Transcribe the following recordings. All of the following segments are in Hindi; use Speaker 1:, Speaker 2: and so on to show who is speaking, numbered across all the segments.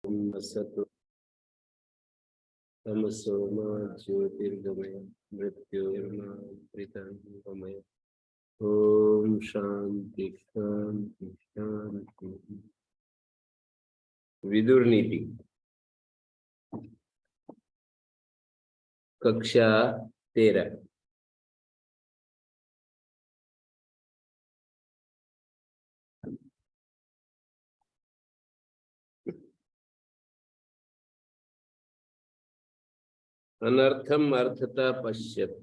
Speaker 1: सतो तमसो मा ज्योतिर्गमय मृत्योर्मामृतंगमय। ओम शांति शांति शांति। विदुर नीति कक्षा 13। अनर्थम अर्थता पश्यत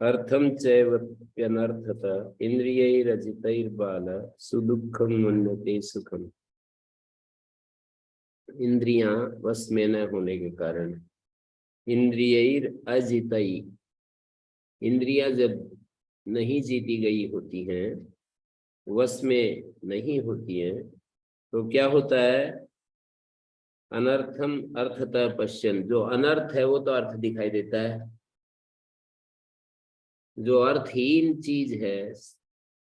Speaker 1: अर्थम चैवप्यनर्थता इंद्रियैरजितैर्बाल सुदुःखम मन्यते सुखम। इंद्रियां वश में न होने के कारण, इंद्रियैर अजितई, इंद्रियां जब नहीं जीती गई होती हैं, वश में नहीं होती हैं, तो क्या होता है? अनर्थम अर्थतः पश्यन्, जो अनर्थ है वो तो अर्थ दिखाई देता है, जो अर्थहीन चीज है,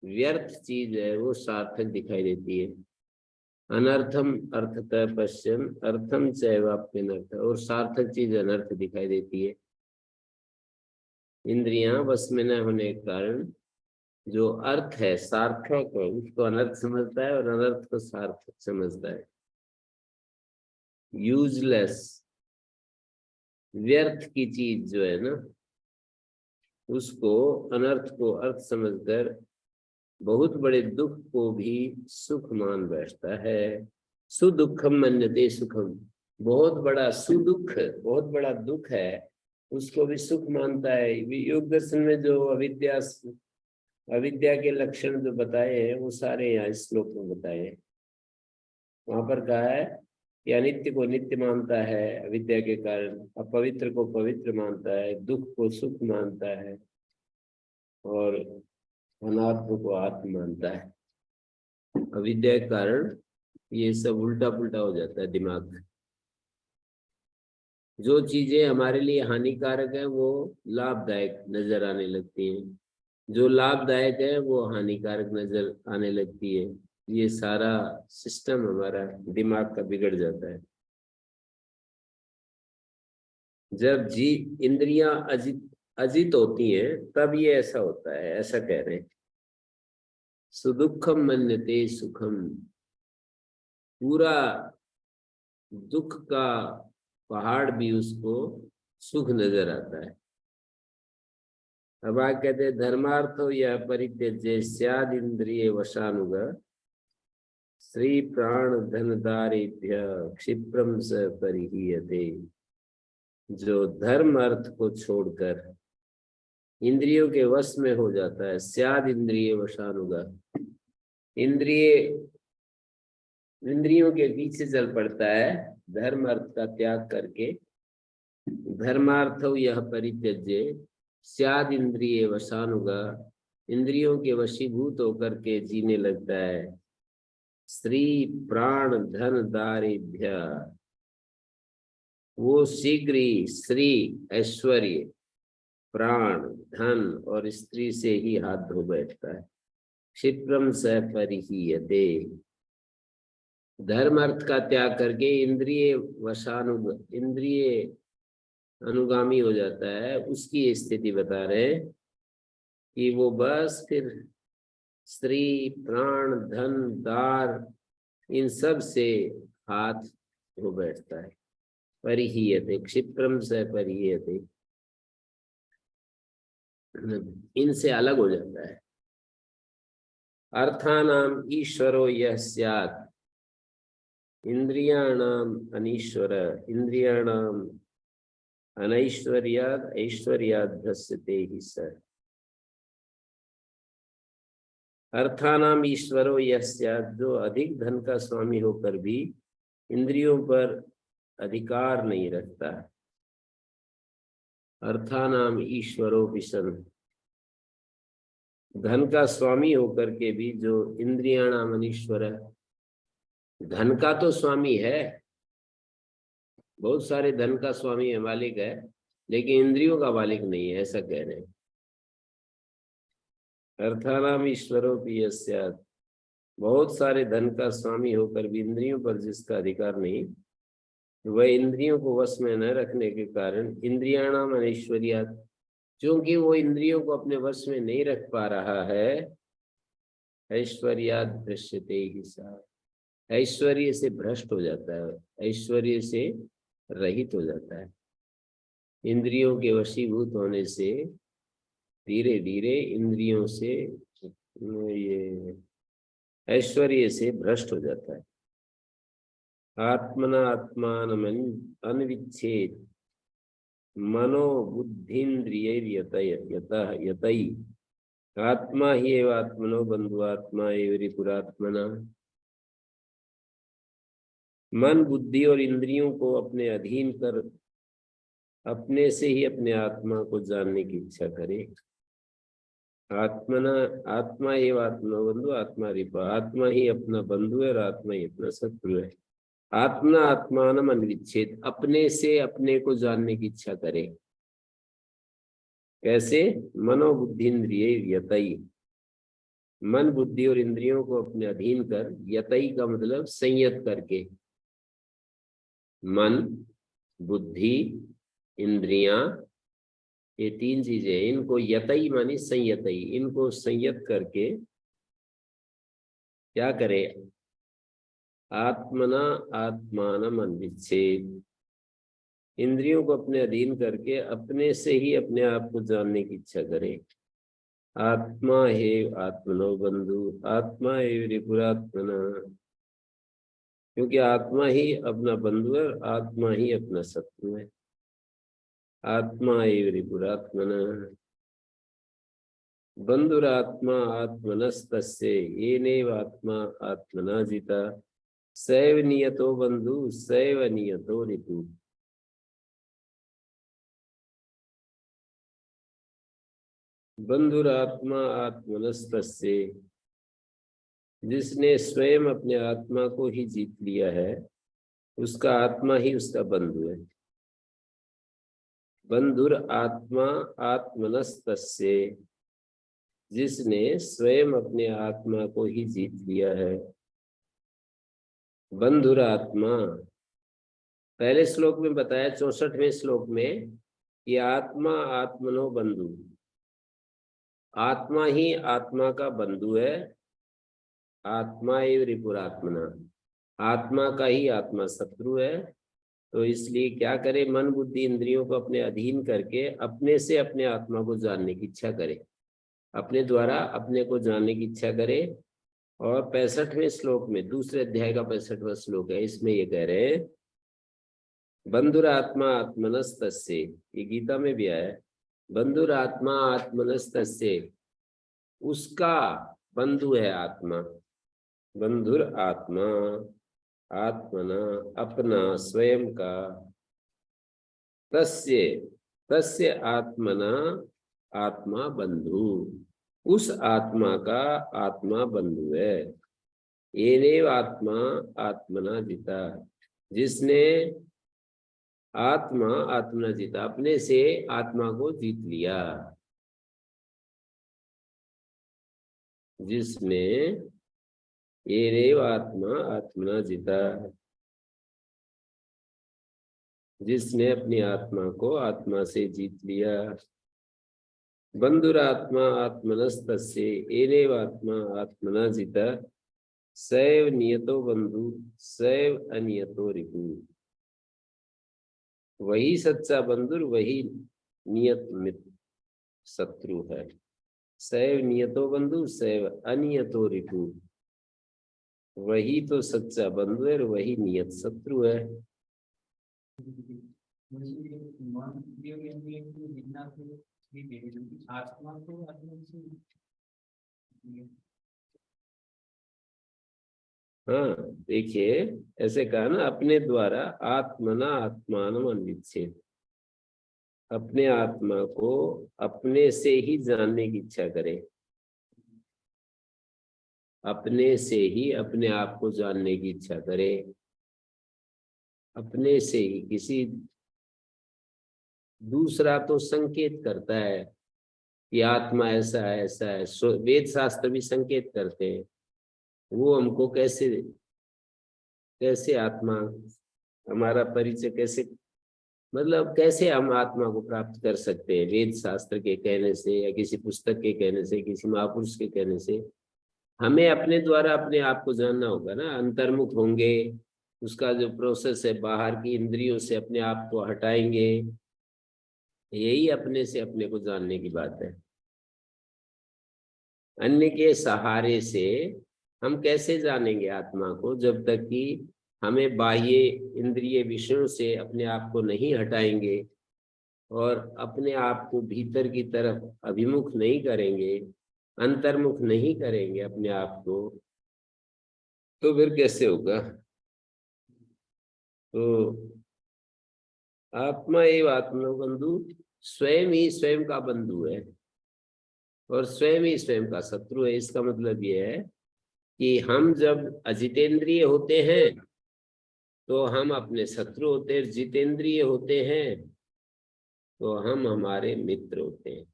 Speaker 1: व्यर्थ चीज है, वो सार्थक दिखाई देती है। अनर्थम अर्थतः पश्यन् अर्थम चैवाप्यनर्थ, और सार्थक चीज अनर्थ दिखाई देती है। इंद्रियां वश में न होने के कारण जो अर्थ है, सार्थक है, उसको अनर्थ समझता है और अनर्थ को सार्थक समझता है। यूजलेस, व्यर्थ की चीज जो है ना, उसको, अनर्थ को अर्थ समझकर बहुत बड़े दुख को भी सुख मान बैठता है। सुदुखम मन्यते सुखम, बहुत बड़ा सुदुख, बहुत बड़ा दुख है, उसको भी सुख मानता है। योग दर्शन में जो अविद्या के लक्षण जो बताए हैं, वो सारे यहाँ इस श्लोक में बताए हैं। वहां पर कहा है कि अनित्य को नित्य मानता है अविद्या के कारण, अपवित्र को पवित्र मानता है, दुख को सुख मानता है, और अनात्म को आत्म मानता है। अविद्या के कारण ये सब उल्टा पुल्टा हो जाता है दिमाग में। जो चीजें हमारे लिए हानिकारक है वो लाभदायक नजर आने लगती हैं, जो लाभदायक है वो हानिकारक नजर आने लगती है। ये सारा सिस्टम हमारा दिमाग का बिगड़ जाता है। जब इंद्रियां अजित होती हैं तब ये ऐसा होता है, ऐसा कह रहे हैं। सुदुखम मन्यते सुखम, पूरा दुख का पहाड़ भी उसको सुख नजर आता है। अब आगे कहते हैं धर्मार्थो यह परित्यज्य स्याद इंद्रिय वशानुग श्री प्राण धनदारेभ्य क्षिप्रम स परिहीयते। जो धर्म अर्थ को छोड़कर इंद्रियों के वश में हो जाता है, स्याद इंद्रिय वशानुगा, इंद्रियों के पीछे चल पड़ता है, धर्म अर्थ का त्याग करके। धर्मार्थो यह परित्यज्य स्याद इंद्रिय वशानुगा, इंद्रियों के वशीभूत होकर के जीने लगता है। श्री प्राण धन दारेभ्य, वो शीघ्र ही श्री ऐश्वर्य, प्राण, धन और स्त्री से ही हाथ धो बैठता है। क्षिप्रम स परिहीयते, धर्म अर्थ का त्याग करके इंद्रिय अनुगामी हो जाता है। उसकी स्थिति बता रहे कि वो बस फिर स्त्री, प्राण, धन, दार, इन सब से हाथ धो बैठता है। परिहीयते, क्षिप्रम स परिहीयते, इनसे अलग हो जाता है। अर्थानाम ईश्वरो यह स्यात् इंद्रियाणाम अनीश्वर इंद्रियाणाम अनैश्वर्याद ऐश्वर्याद भ्रस्यते ही स। अर्थानाम ईश्वरो यह स्यात्, जो अधिक धन का स्वामी होकर भी इंद्रियों पर अधिकार नहीं रखता। अर्थानाम ईश्वरो विशन, धन का स्वामी होकर के भी जो इंद्रियाणाम अनीश्वर है, धन का तो स्वामी है, बहुत सारे धन का स्वामी है, मालिक है, लेकिन इंद्रियों का मालिक नहीं है, ऐसा कह रहे हैं। अर्थानाम ईश्वरो भी यस्यात्, बहुत सारे धन का स्वामी होकर भी इंद्रियों पर जिसका अधिकार नहीं, वह इंद्रियों को वश में न रखने के कारण इंद्रियाणाम अनैश्वर्यात्, क्योंकि वो इंद्रियों को अपने वश में नहीं रख पा रहा है, ऐश्वर्यात् दृश्यते ही सा, ऐश्वर्य से भ्रष्ट हो जाता है, ऐश्वर्य से रहित हो जाता है। इंद्रियों के वशीभूत होने से धीरे धीरे इंद्रियों से ये ऐश्वर्य से भ्रष्ट हो जाता है। आत्मना आत्मान अनविच्छेद मनो बुद्धिन्द्रिय यतई आत्मा ही एव आत्मनो बंधु आत्मा एव रिपुरात्मना। मन बुद्धि और इंद्रियों को अपने अधीन कर अपने से ही अपने आत्मा को जानने की इच्छा करे। आत्मना आत्मा एव आत्मा बंधु आत्मा रिपा, आत्मा ही अपना बंधु है और आत्मा ही अपना शत्रु है। आत्मा आत्मान अनविच्छेद, अपने से अपने को जानने की इच्छा करे। कैसे? मनोबुद्धि इंद्रिय यतई, मन बुद्धि और इंद्रियों को अपने अधीन कर, यतई का मतलब संयत करके। मन बुद्धि इंद्रियां, ये तीन चीजें, इनको यतई मानी संयतई, इनको संयत करके क्या करे? आत्मना आत्मानम अनविच्छेद, इंद्रियों को अपने अधीन करके अपने से ही अपने आप को जानने की इच्छा करे। आत्मा है आत्मनो बंधु आत्मा है रिपुरात्मना, क्योंकि आत्मा ही अपना बंधु है, आत्मा ही अपना शत्रु है। आत्मा एव रिपुरात्मना बंधुरात्मा आत्मनस्तस्य येनैव आत्मा आत्मना जिता सैव नियतो बंधु सैव नियतो रिपु। बंधुरात्मा आत्मनस्तस्य, जिसने स्वयं अपने आत्मा को ही जीत लिया है, उसका आत्मा ही उसका बंधु है। बंधुर आत्मा आत्मनस्तस्य, जिसने स्वयं अपने आत्मा को ही जीत लिया है। बंधुर आत्मा, पहले श्लोक में बताया 64वें श्लोक में कि आत्मा आत्मनो बंधु, आत्मा ही आत्मा का बंधु है। आत्मा एव रिपुरात्मना, आत्मा का ही आत्मा शत्रु है। तो इसलिए क्या करे? मन बुद्धि इंद्रियों को अपने अधीन करके अपने से अपने आत्मा को जानने की इच्छा करे, अपने द्वारा अपने को जानने की इच्छा करे। और 65वें श्लोक में, दूसरे अध्याय का 65वां श्लोक है, इसमें ये कह रहे हैं बंधुरात्मा आत्मनस्तस्य, ये गीता में भी आया है, बंधुरात्मा आत्मनस्तस्य, उसका बंधु है आत्मा। बंधुर आत्मा आत्मना, अपना स्वयं का, तस्य तस्य आत्मना आत्मा बंधु, उस आत्मा का आत्मा बंधु है। येनैव आत्मा आत्मना जिता, जिसने आत्मा आत्मना जीता, अपने से आत्मा को जीत लिया। जिसने येनैव आत्मा आत्मना जिता, जिसने अपनी आत्मा को आत्मा से जीत लिया। बंधुरात्मा आत्मनस्तस्य येनैव आत्मा आत्मना जिता सैव नियतो बंधु सैव अनियतो रिपु। वही सच्चा बंधु, वही नियत मित्र शत्रु है। सैव नियतो बंधु सैव अनियतो रिपु, वही तो सच्चा बंधु है और वही नियत शत्रु है। हाँ देखिए, ऐसे कहा ना, अपने द्वारा आत्मना आत्मानम अनविच्छेद, अपने आत्मा को अपने से ही जानने की इच्छा करे, अपने से ही अपने आप को जानने की इच्छा करे, अपने से ही। किसी दूसरा तो संकेत करता है कि आत्मा ऐसा है ऐसा है, वेद शास्त्र भी संकेत करते हैं वो हमको कैसे कैसे आत्मा, हमारा परिचय कैसे, मतलब कैसे हम आत्मा को प्राप्त कर सकते हैं? वेद शास्त्र के कहने से या किसी पुस्तक के कहने से, किसी महापुरुष के कहने से? हमें अपने द्वारा अपने आप को जानना होगा ना, अंतर्मुख होंगे, उसका जो प्रोसेस है बाहर की इंद्रियों से अपने आप को हटाएंगे, यही अपने से अपने को जानने की बात है। अन्य के सहारे से हम कैसे जानेंगे आत्मा को, जब तक कि हमें बाह्य इंद्रिय विषयों से अपने आप को नहीं हटाएंगे और अपने आप को भीतर की तरफ अभिमुख नहीं करेंगे, अंतर्मुख नहीं करेंगे अपने आप को, तो फिर कैसे होगा? तो आत्मा एवं आत्मा बंधु स्वयं ही स्वयं का बंधु है और स्वयं ही स्वयं का शत्रु है। इसका मतलब यह है कि हम जब अजितेंद्रिय होते हैं तो हम अपने शत्रु होते हैं, जितेंद्रिय होते हैं तो हम हमारे मित्र होते हैं।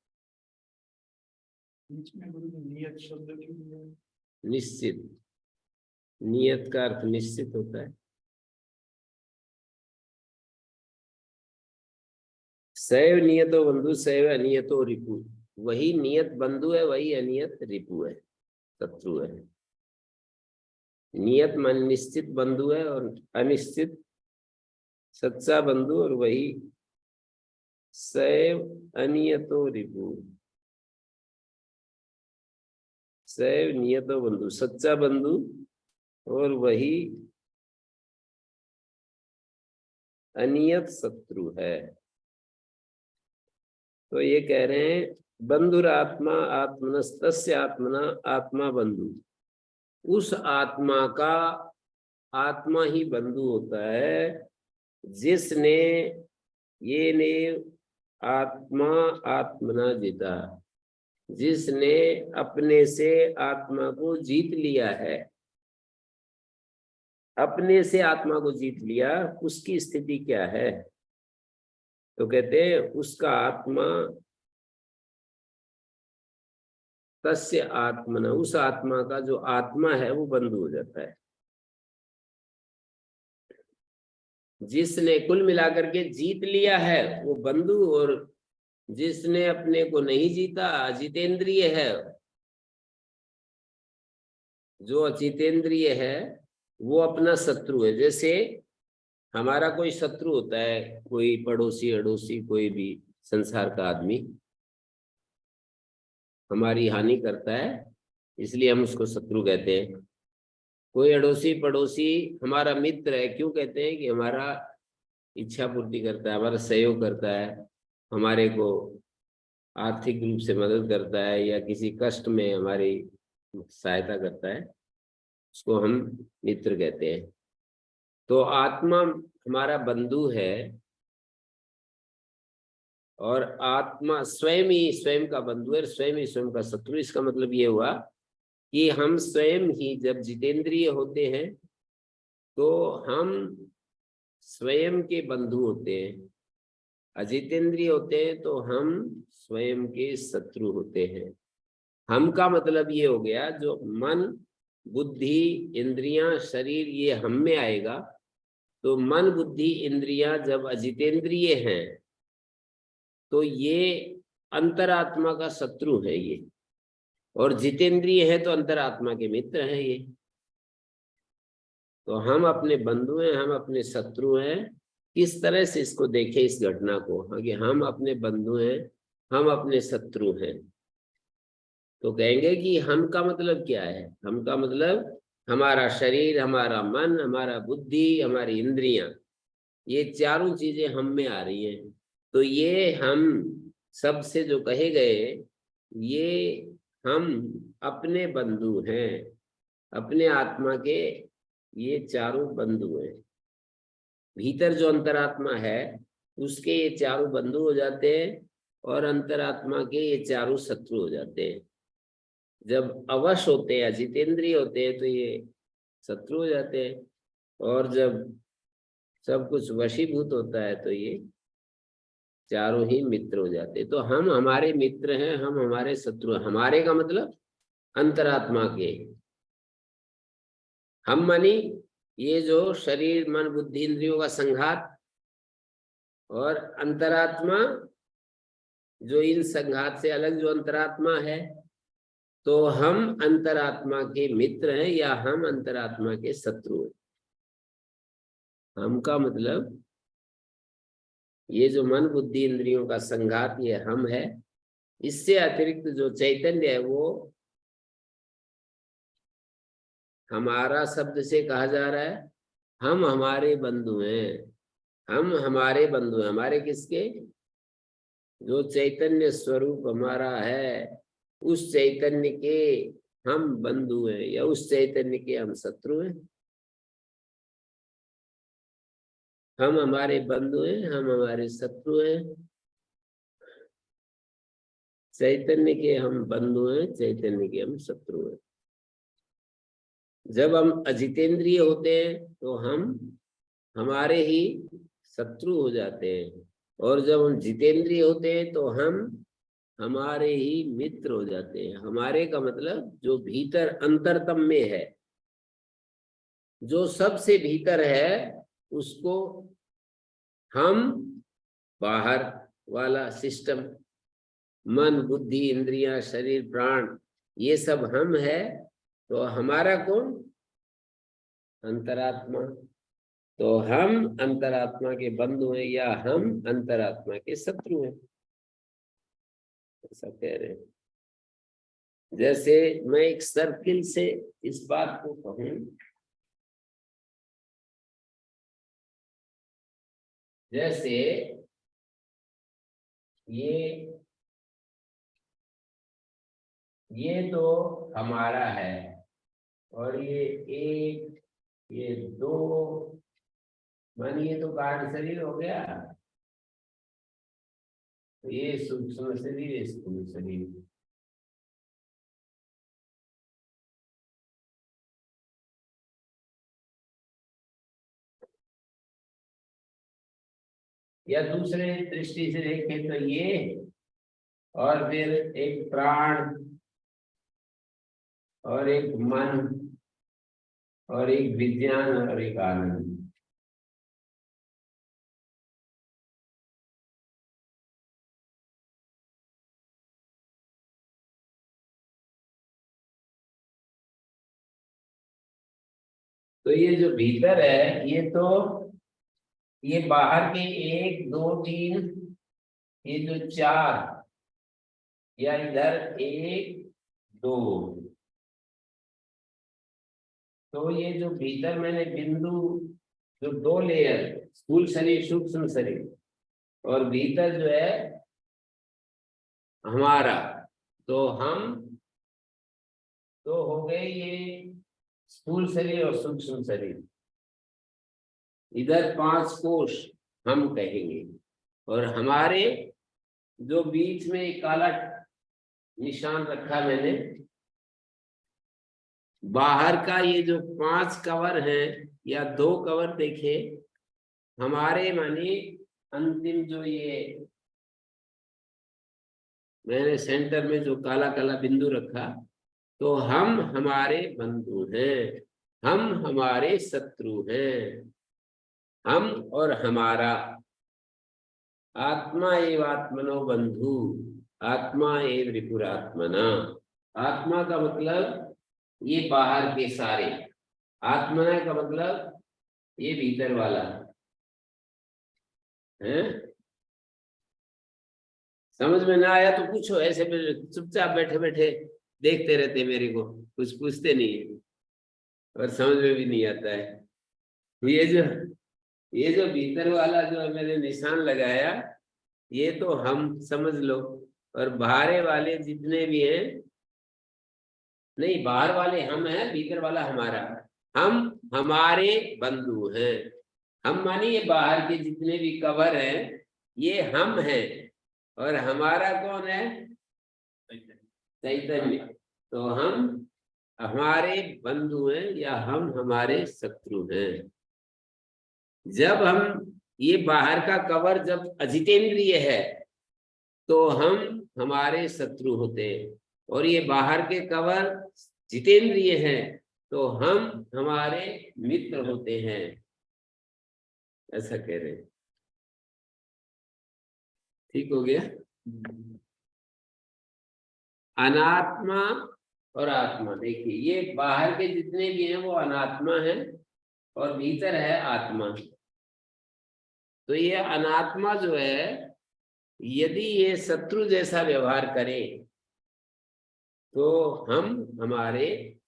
Speaker 2: नियत शब्द क्यों है?
Speaker 1: निश्चित, नियत का अर्थ निश्चित होता है। सैव नियतो बंधु सैव अनियतो रिपु, वही नियत बंधु है, वही अनियत रिपु है, शत्रु है। नियत मन निश्चित बंधु है और अनिश्चित सच्चा बंधु, और वही सैव अनियतो रिपु, सैव नियतो बंधु सच्चा बंधु और वही अनियत शत्रु है। तो ये कह रहे हैं बंधुरात्मा आत्मनस्तस्य आत्मना आत्मा बंधु, उस आत्मा का आत्मा ही बंधु होता है जिसने ये ने आत्मा आत्मना जीता, जिसने अपने से आत्मा को जीत लिया है। अपने से आत्मा को जीत लिया, उसकी स्थिति क्या है? तो कहते हैं उसका आत्मा तस्य आत्मना, उस आत्मा का जो आत्मा है वो बंधु हो जाता है। जिसने कुल मिलाकर के जीत लिया है वो बंधु, और जिसने अपने को नहीं जीता, अजितेंद्रिय है, जो अजितेंद्रिय है वो अपना शत्रु है। जैसे हमारा कोई शत्रु होता है, कोई पड़ोसी अड़ोसी, कोई भी संसार का आदमी हमारी हानि करता है, इसलिए हम उसको शत्रु कहते हैं। कोई अड़ोसी पड़ोसी हमारा मित्र है, क्यों कहते हैं? कि हमारा इच्छा पूर्ति करता है, हमारा सहयोग करता है, हमारे को आर्थिक रूप से मदद करता है या किसी कष्ट में हमारी सहायता करता है, उसको हम मित्र कहते हैं। तो आत्मा हमारा बंधु है और आत्मा स्वयं ही स्वयं का बंधु है, स्वयं ही स्वयं का शत्रु। इसका मतलब ये हुआ कि हम स्वयं ही जब जितेंद्रिय होते हैं तो हम स्वयं के बंधु होते हैं, अजितेंद्रिय होते हैं तो हम स्वयं के शत्रु होते हैं। हम का मतलब ये हो गया जो मन बुद्धि इंद्रियां शरीर ये हम में आएगा। तो मन बुद्धि इंद्रियां जब अजितेंद्रिय हैं तो ये अंतरात्मा का शत्रु है ये, और जितेंद्रिय है तो अंतरात्मा के मित्र हैं ये। तो हम अपने बंधु हैं, हम अपने शत्रु हैं। किस तरह से इसको देखें इस घटना को? हाँ, कि हम अपने बंधु हैं, हम अपने शत्रु हैं। तो कहेंगे कि हम का मतलब क्या है? हम का मतलब हमारा शरीर, हमारा मन, हमारा बुद्धि, हमारी इंद्रियां, ये चारों चीजें हम में आ रही हैं। तो ये हम सबसे जो कहे गए, ये हम अपने बंधु हैं, अपने आत्मा के ये चारों बंधु हैं। भीतर जो अंतरात्मा है उसके ये चारों बंधु हो जाते हैं और अंतरात्मा के ये चारों शत्रु हो जाते हैं। जब अवश होते हैं, जितेंद्रिय होते हैं तो ये शत्रु हो जाते हैं, और जब सब कुछ वशीभूत होता है तो ये चारों ही मित्र हो जाते हैं। तो हम हमारे मित्र हैं, हम हमारे शत्रु हैं। हमारे का मतलब अंतरात्मा के, हम मानी ये जो शरीर मन बुद्धि इंद्रियों का संघात, और अंतरात्मा जो इन संघात से अलग जो अंतरात्मा है, तो हम अंतरात्मा के मित्र हैं या हम अंतरात्मा के शत्रु हैं। हम का मतलब ये जो मन बुद्धि इंद्रियों का संघात ये हम है। इससे अतिरिक्त जो चैतन्य है वो हमारा शब्द से कहा जा रहा है। हम हमारे बंधु हैं, हम हमारे बंधु हैं। हमारे किसके? जो चैतन्य स्वरूप हमारा है उस चैतन्य के हम बंधु हैं या उस चैतन्य के हम शत्रु हैं। हम हमारे बंधु हैं, हम हमारे शत्रु हैं। चैतन्य के हम बंधु हैं, चैतन्य के हम शत्रु हैं। जब हम अजितेंद्रिय होते हैं तो हम हमारे ही शत्रु हो जाते हैं, और जब हम जितेंद्रिय होते हैं तो हम हमारे ही मित्र हो जाते हैं। हमारे का मतलब जो भीतर अंतरतम में है, जो सबसे भीतर है, उसको हम बाहर वाला सिस्टम, मन बुद्धि इंद्रियां शरीर प्राण, ये सब हम है। तो हमारा कौन? अंतरात्मा। तो हम अंतरात्मा के बंधु हैं या हम अंतरात्मा के शत्रु हैं, ऐसा कह रहे हैं। जैसे मैं एक सर्किल से इस बात को कहूं, जैसे ये तो हमारा है, और ये एक, ये दो, मानिए तो कारण शरीर हो गया। तो ये सूक्ष्म शरीर, ये स्थूल शरीर। या दूसरे दृष्टि से देखें तो ये, और फिर एक प्राण, और एक मन, और एक विज्ञान, और एक आनंद। तो ये जो भीतर है, ये तो ये बाहर के एक दो तीन, ये जो चार, या इधर एक दो, तो ये जो भीतर मैंने बिंदु, जो दो लेयर, स्थूल शरीर सूक्ष्म शरीर, और भीतर जो है हमारा, तो हम तो हो गए ये स्थूल शरीर और सूक्ष्म शरीर। इधर 5 कोश हम कहेंगे, और हमारे जो बीच में एक काला निशान रखा मैंने, बाहर का ये जो 5 कवर है या 2 कवर देखे हमारे, माने अंतिम जो ये मैंने सेंटर में जो काला काला बिंदु रखा, तो हम हमारे बंधु हैं, हम हमारे शत्रु हैं। हम और हमारा, आत्मा एव आत्मनो बंधु, आत्मा एव रिपुरात्मना। आत्मा का मतलब ये बाहर के सारे, आत्मना का मतलब ये भीतर वाला है। समझ में ना आया तो पूछो, ऐसे चुपचाप बैठे बैठे देखते रहते मेरे को, कुछ पूछते नहीं है, और समझ में भी नहीं आता है। ये जो भीतर वाला जो मैंने निशान लगाया, ये तो हम समझ लो, और बाहर वाले जितने भी हैं, नहीं, बाहर वाले हम हैं, भीतर वाला हमारा। हम हमारे बंधु हैं। हम मानिए बाहर के जितने भी कवर हैं ये हम हैं, और हमारा कौन है? चैतन्य। तो हम हमारे बंधु हैं या हम हमारे शत्रु हैं। जब हम ये बाहर का कवर जब अजितेंद्रिय है तो हम हमारे शत्रु होते हैं, और ये बाहर के कवर जितेंद्रिय हैं तो हम हमारे मित्र होते हैं, ऐसा कह रहे हैं। ठीक हो गया। अनात्मा और आत्मा, देखिए ये बाहर के जितने भी हैं वो अनात्मा है और भीतर है आत्मा। तो ये अनात्मा जो है, यदि ये शत्रु जैसा व्यवहार करे तो हम हमारे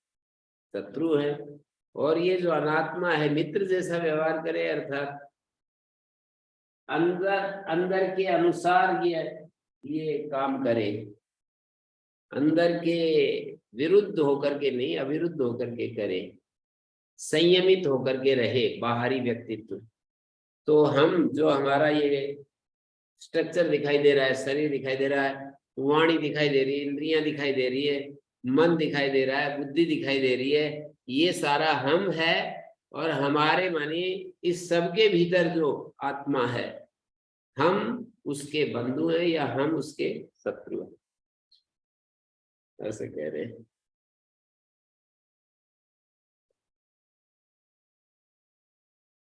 Speaker 1: शत्रु हैं, और ये जो अनात्मा है मित्र जैसा व्यवहार करे, अर्थात अंदर अंदर के अनुसार ये काम करे, अंदर के विरुद्ध होकर के नहीं, अविरुद्ध होकर के करे, संयमित होकर के रहे बाहरी व्यक्तित्व, तो हम जो हमारा ये स्ट्रक्चर दिखाई दे रहा है, शरीर दिखाई दे रहा है, वाणी दिखाई दे रही है, इंद्रियां दिखाई दे रही है, मन दिखाई दे रहा है, बुद्धि दिखाई दे रही है, ये सारा हम है। और हमारे माने इस सब के भीतर जो आत्मा है, हम उसके बंधु हैं या हम उसके शत्रु हैं, ऐसे कह रहे हैं।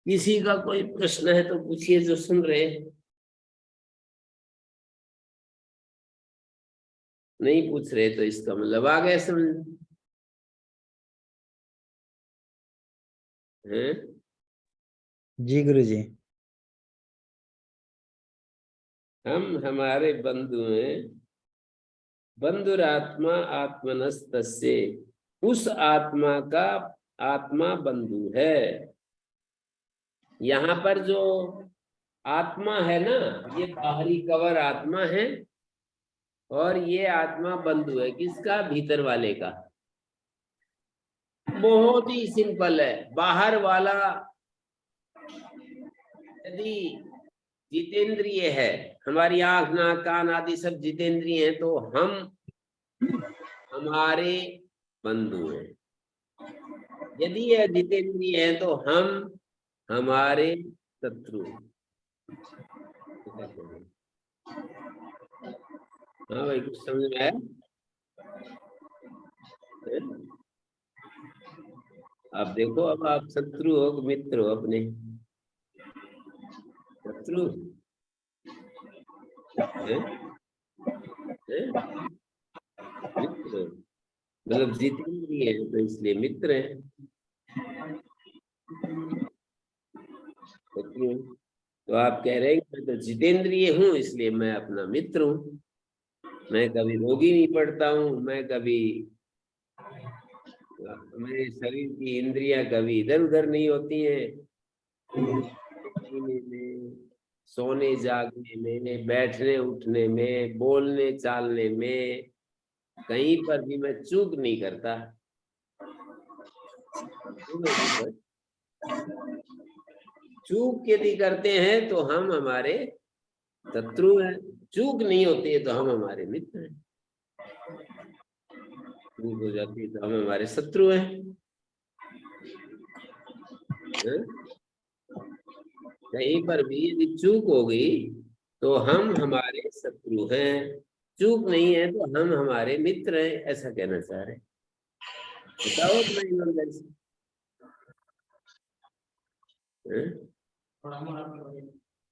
Speaker 1: किसी का कोई प्रश्न है तो पूछिए, जो सुन रहे हैं। नहीं पूछ रहे तो इसका मतलब आ गया समझ हैं।
Speaker 3: जी गुरुजी।
Speaker 1: हम हमारे बंधु हैं, बंधुरात्मा आत्मनस्तस्य, उस आत्मा का आत्मा बंधु है। यहाँ पर जो आत्मा है ना, ये बाहरी कवर आत्मा है, और ये आत्मा बंधु है किसका? भीतर वाले का। बहुत ही सिंपल है। बाहर वाला यदि जितेंद्रिय है, हमारी आंख नाक कान आदि सब जितेंद्रिय है, तो हम हमारे बंधु हैं। यदि यह जितेंद्रिय है तो हम हमारे शत्रु। हाँ भाई, कुछ समझ में आया? आप देखो, अब आप शत्रु हो कि मित्र हो अपने? शत्रु मित्र, मतलब जितेंद्रिय है तो इसलिए मित्र है। शत्रु, तो आप कह रहे हैं कि मैं तो जितेंद्रिय हूँ इसलिए मैं अपना मित्र हूँ, मैं कभी रोगी नहीं पड़ता हूँ, मैं कभी, मेरे शरीर की इंद्रियां कभी इधर उधर नहीं होती हैं, में, सोने जागने में, बैठने उठने में, बोलने चालने में, कहीं पर भी मैं चूक नहीं करता। चूक यदि करते हैं तो हम हमारे शत्रु हैं, चूक नहीं होती है तो हम हमारे मित्र हैं। चूक हो जाती है तो हम हमारे शत्रु हैं। कहीं पर भी यदि चूक हो गई तो हम हमारे शत्रु हैं, चूक नहीं है तो हम हमारे मित्र हैं, ऐसा कहना चाह रहे हैं। बताओ अपना ईमानदारी से।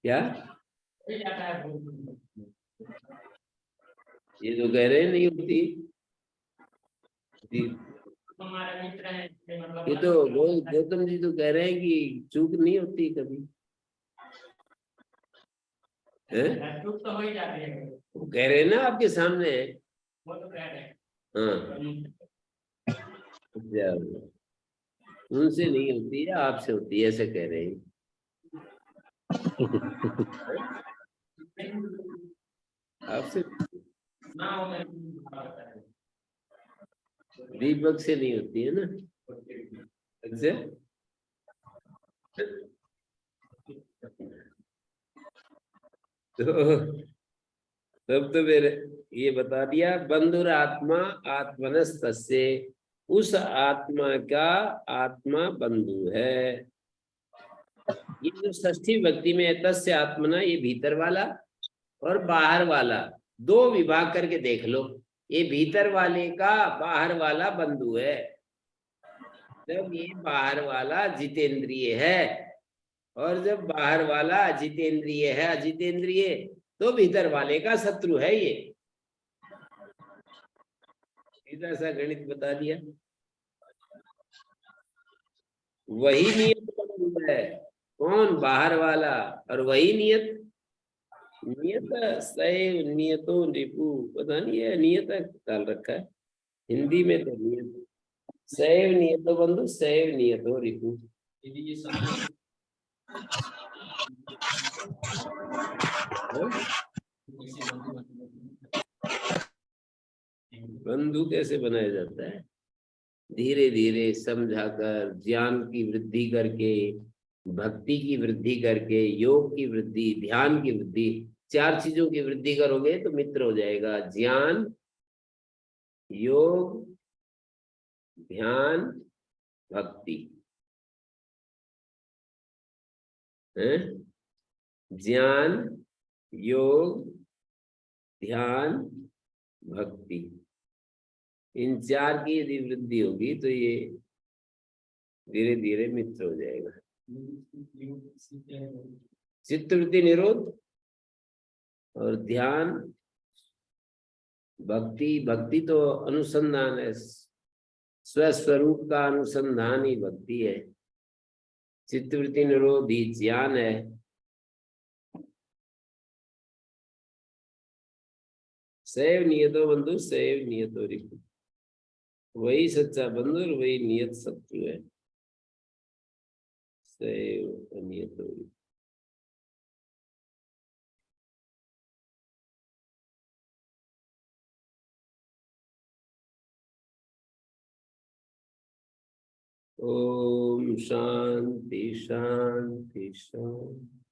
Speaker 1: क्या ये जो कह रहे हैं नहीं होती, ये तो गौतम जी तो कह रहे हैं कि चूक नहीं होती कभी, चूक तो हो ही जाती है। वो कह रहे हैं ना आपके सामने, वो तो कह रहे हैं। हाँ, उनसे नहीं होती है, आपसे होती है, ऐसे कह रहे हैं। आपसे दीपक से नहीं होती है ना, अच्छा। तब तो मेरे ये बता दिया, बंधुरात्मा आत्मनस्तस्य, उस आत्मा का आत्मा बंधु है। ये जो षष्ठी भक्ति में है, तस्य आत्मना, ये भीतर वाला और बाहर वाला दो विभाग करके देख लो। ये भीतर वाले का बाहर वाला बंधु है, जब ये बाहर वाला जितेंद्रिय है, और जब बाहर वाला अजितेंद्रिय है, अजितेंद्रिय, तो भीतर वाले का शत्रु है ये। सीधा सा गणित बता दिया। वही नियत बंधु है। कौन? बाहर वाला। और वही नियत। नियत सैव नियतो रिपु, पता नहीं है नियत डाल रखा है हिंदी में तो नियत। सैव नियतो बंधु, सैव नियतो रिपु। बंधु कैसे बनाया जाता है? धीरे धीरे समझाकर, ज्ञान की वृद्धि करके, भक्ति की वृद्धि करके, योग की वृद्धि, ध्यान की वृद्धि, चार चीजों की वृद्धि करोगे तो मित्र हो जाएगा। ज्ञान, योग, ध्यान, भक्ति है। ज्ञान, योग, ध्यान, भक्ति, इन चार की यदि वृद्धि होगी तो ये धीरे धीरे मित्र हो जाएगा। चित्तवृत्ति निरोध और ध्यान, भक्ति। भक्ति तो अनुसंधान है, स्वस्वरूप का अनुसंधान ही भक्ति है। चित्तवृत्ति निरोध ही ज्ञान है। सैव नियतो बंधु, सैव नियतो रिपु। वही सच्चा बंधु और वही नियत शत्रु है। सैव नियतो रिपु। ओम शांति शांति शांति।